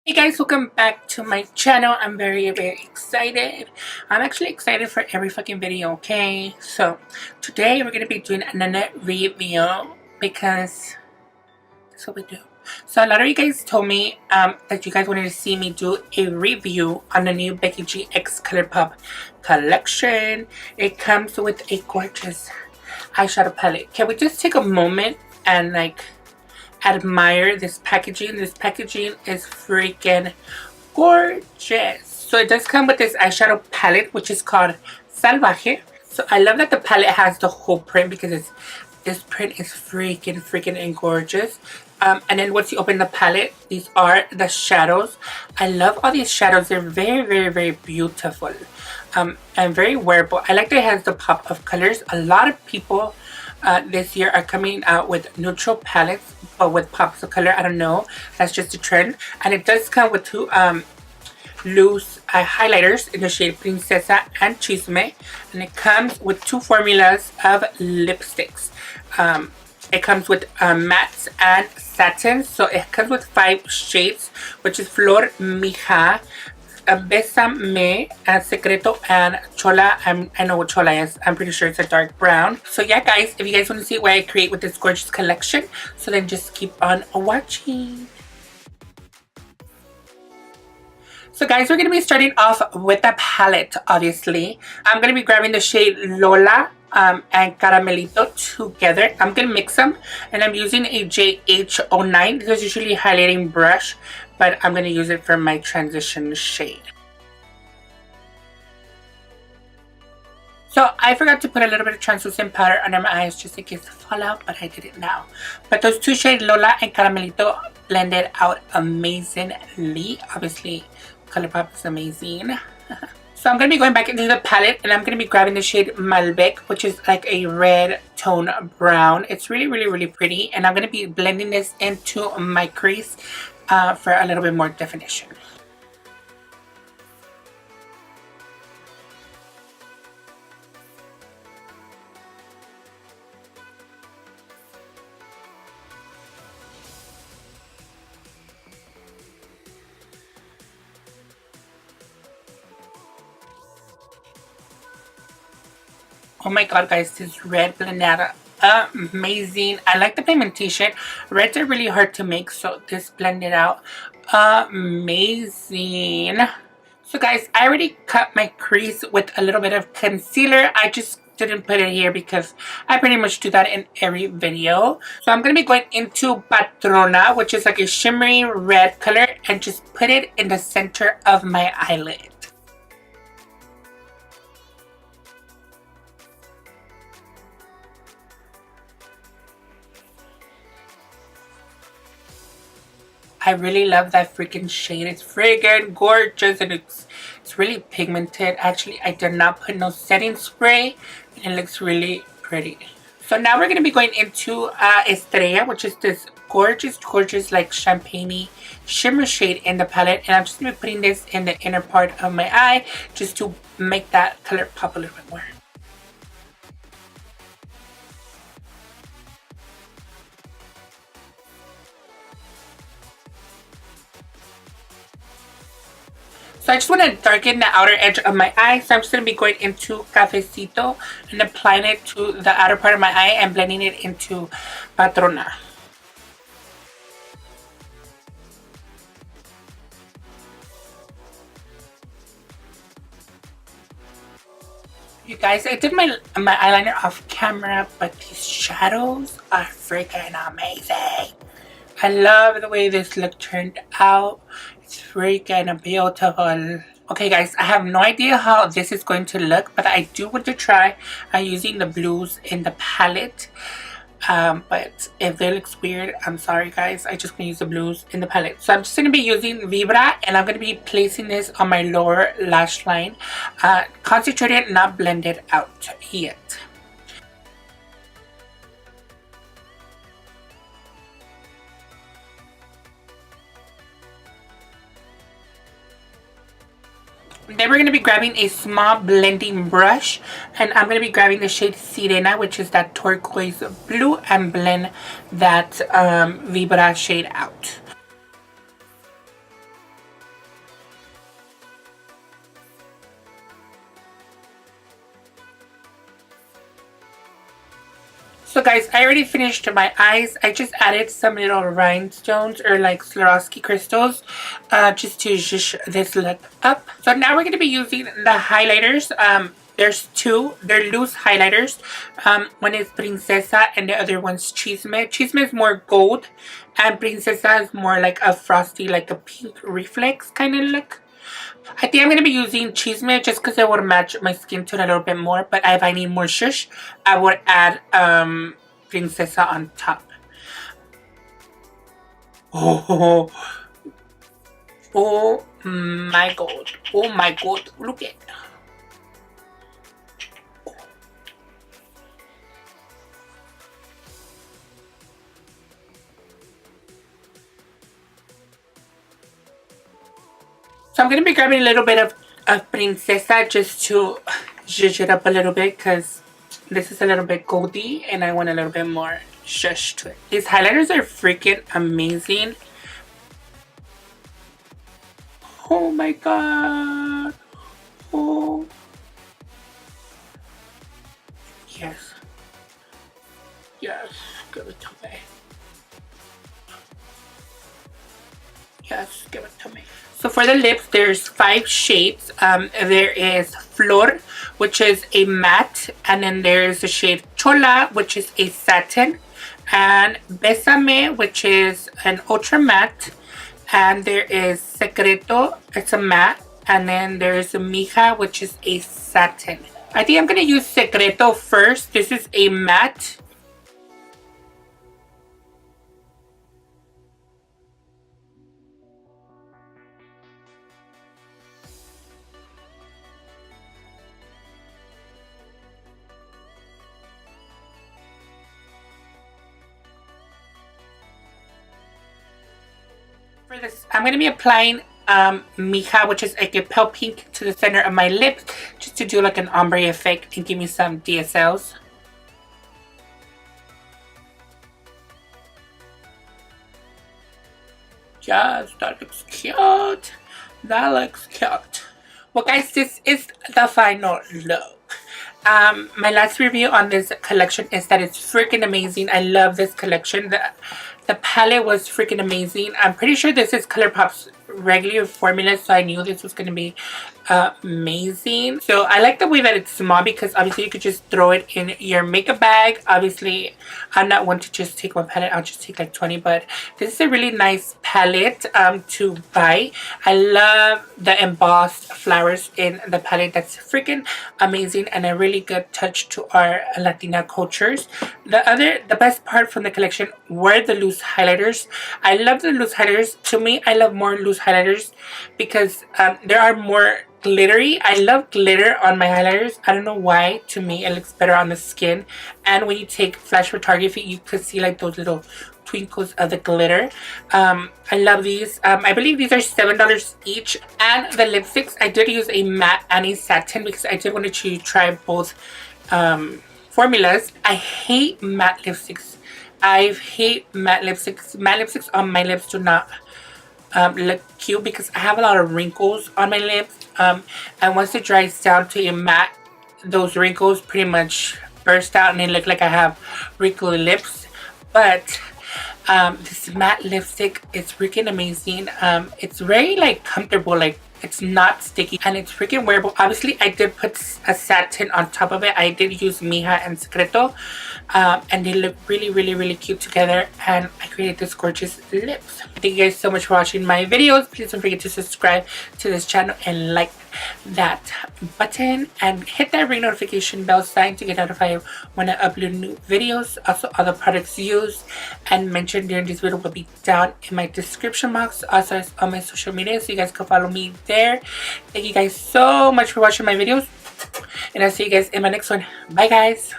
Hey guys, welcome back to my channel. I'm very excited. I'm actually excited for every fucking video, okay? So today we're gonna be doing another review because that's what we do. So a lot of you guys told me that you guys wanted to see me do a review on the new Becky G X Colourpop collection. It comes with a gorgeous eyeshadow palette. Can we just take a moment and admire this packaging? This packaging is freaking gorgeous. So it does come with this eyeshadow palette, which is called Salvaje. So I love that the palette has the whole print because this print is freaking gorgeous. And then once you open the palette, these are the shadows. I love all these shadows. They're very beautiful and very wearable. I like that it has the pop of colors. A lot of people this year are coming out with neutral palettes but with pops of color. I don't know, that's just a trend. And it does come with two loose highlighters in the shade Princessa and Chisme, and it comes with two formulas of lipsticks. It comes with mattes and satin, so it comes with 5 shades, which is Flor, Mija, Besame, and Secreto, and Chola. I know what Chola is. I'm pretty sure it's a dark brown. So yeah guys, if you guys want to see what I create with this gorgeous collection, so then just keep on watching. So guys, we're going to be starting off with the palette, obviously. I'm going to be grabbing the shade Lola and Caramelito together. I'm going to mix them, and I'm using a JH09. This is usually a highlighting brush, but I'm going to use it for my transition shade. So I forgot to put a little bit of translucent powder under my eyes just in case they fall out, but I did it now. But those two shades, Lola and Caramelito, blended out amazingly. Obviously, Colourpop is amazing. So I'm going to be going back into the palette, and I'm going to be grabbing the shade Malbec, which is like a red tone brown. It's really pretty, and I'm going to be blending this into my crease for a little bit more definition. Oh my god guys, this red blended out amazing. I like the pigmentation. Reds are really hard to make, so this blended out amazing. So guys, I already cut my crease with a little bit of concealer. I just didn't put it here because I pretty much do that in every video. So I'm going to be going into Patrona, which is like a shimmery red color, and just put it in the center of my eyelid. I really love that freaking shade. It's friggin' gorgeous, and it's really pigmented. Actually, I did not put no setting spray, and it looks really pretty. So now we're going to be going into Estrella, which is this gorgeous like champagne-y shimmer shade in the palette. And I'm just going to be putting this in the inner part of my eye just to make that color pop a little bit more. So I just want to darken the outer edge of my eye. So I'm just going to be going into Cafecito and applying it to the outer part of my eye and blending it into Patrona. You guys, I did my eyeliner off camera, but these shadows are freaking amazing. I love the way this look turned out. It's freaking beautiful. Okay guys, I have no idea how this is going to look, but I do want to try using the blues in the palette. But if it looks weird, I'm sorry guys. I just gonna use the blues in the palette. So I'm just gonna be using Vibra, and I'm gonna be placing this on my lower lash line. Concentrated, not blended out yet. Then we're going to be grabbing a small blending brush, and I'm going to be grabbing the shade Sirena, which is that turquoise blue, and blend that Vibra shade out. So guys, I already finished my eyes. I just added some little rhinestones or like Swarovski crystals just to zhuzh this look up. So now we're going to be using the highlighters. There's two. They're loose highlighters. One is Princesa and the other one's Chisme. Chisme is more gold and Princesa is more like a frosty, like a pink reflex kind of look. I think I'm going to be using Chisme just because it would match my skin tone a little bit more. But if I need more shush, I would add Princesa on top. Oh, oh my god. Oh my god. Look at it. So I'm going to be grabbing a little bit of Princesa just to zhuzh it up a little bit because this is a little bit goldy and I want a little bit more shush to it. These highlighters are freaking amazing. Oh my god. Oh. Yes. Yes. Give it to me. Yes. Give it to me. So for the lips, there's 5 shades. There is Flor, which is a matte. And then there's the shade Chola, which is a satin. And Besame, which is an ultra matte. And there is Secreto, it's a matte. And then there's Mija, which is a satin. I think I'm going to use Secreto first. This is a matte. For this, I'm going to be applying Mija, which is like a pale pink, to the center of my lips, just to do like an ombre effect and give me some DSLs. Yes, that looks cute. That looks cute. Well guys, this is the final look. My last review on this collection is that it's freaking amazing. I love this collection. The palette was freaking amazing. I'm pretty sure this is Colourpop's regular formula, so I knew this was going to be amazing. So I like the way that it's small because obviously you could just throw it in your makeup bag. Obviously, I'm not one to just take one palette. I'll just take like 20, but this is a really nice palette to buy. I love the embossed flowers in the palette. That's freaking amazing and a really good touch to our Latina cultures. The best part from the collection were the loose highlighters. I love the loose highlighters. To me, I love more loose highlighters because there are more glittery. I love glitter on my highlighters. I don't know why. To me, it looks better on the skin. And when you take flash photography, you could see like those little twinkles of the glitter. I love these. I believe these are $7 each. And the lipsticks, I did use a matte and a satin because I did want to try both formulas. I hate matte lipsticks. I hate matte lipsticks. Matte lipsticks on my lips do not look cute because I have a lot of wrinkles on my lips. And once it dries down to a matte, those wrinkles pretty much burst out and they look like I have wrinkly lips. But this matte lipstick is freaking amazing. It's very like comfortable, like it's not sticky and it's freaking wearable. Obviously I did put a satin on top of it. I did use Mija and Secreto, and they look really cute together, and I created this gorgeous lips. Thank you guys so much for watching my videos. Please don't forget to subscribe to this channel and like that button and hit that ring notification bell sign to get notified when I upload new videos. Also, all the products used and mentioned during this video will be down in my description box, also as on my social media, so you guys can follow me there. Thank you guys so much for watching my videos, and I'll see you guys in my next one. Bye guys.